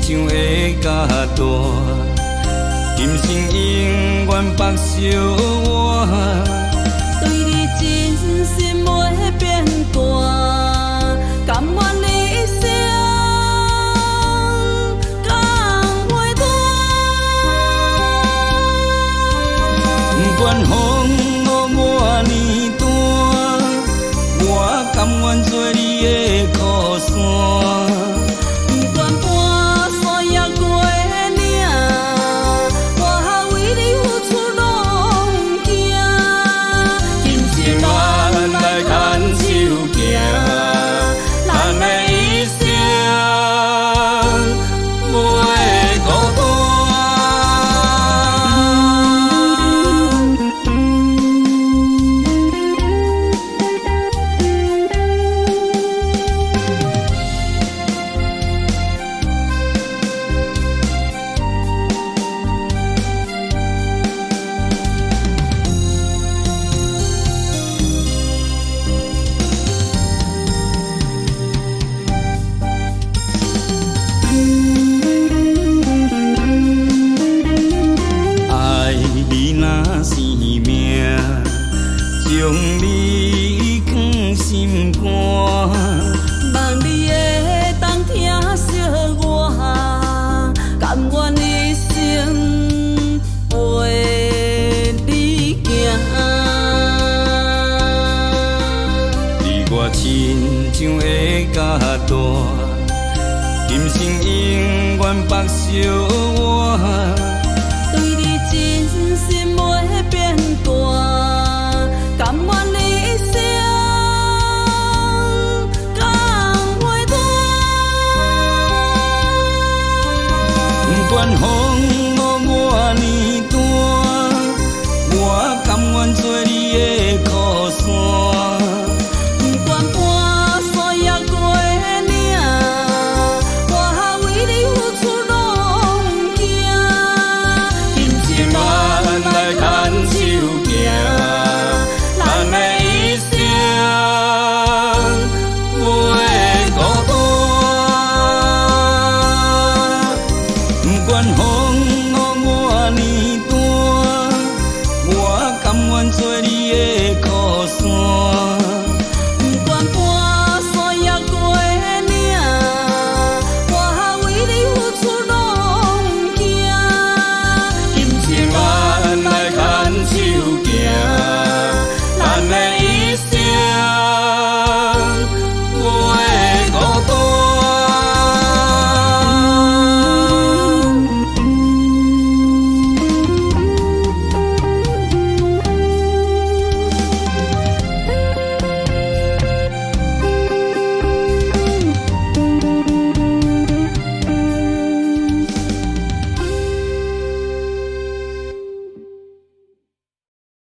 像会较大，今生永远白相活。对你真心袂变大，甘愿你一生共花大。不管风雨偌呢大，我甘愿做你的靠山。将你放心肝，望你会当听惜我，甘愿一生陪你行。离我亲像会较大，今生永远白相活。对你真心袂变大，甘愿你一生共花大。不管风雨偌呢大，我甘愿做你的靠山。不管半山也过岭，我为你付出拢不惊。今生慢来牵手行，咱的一生袂孤单。不管风雨偌呢大，我甘愿做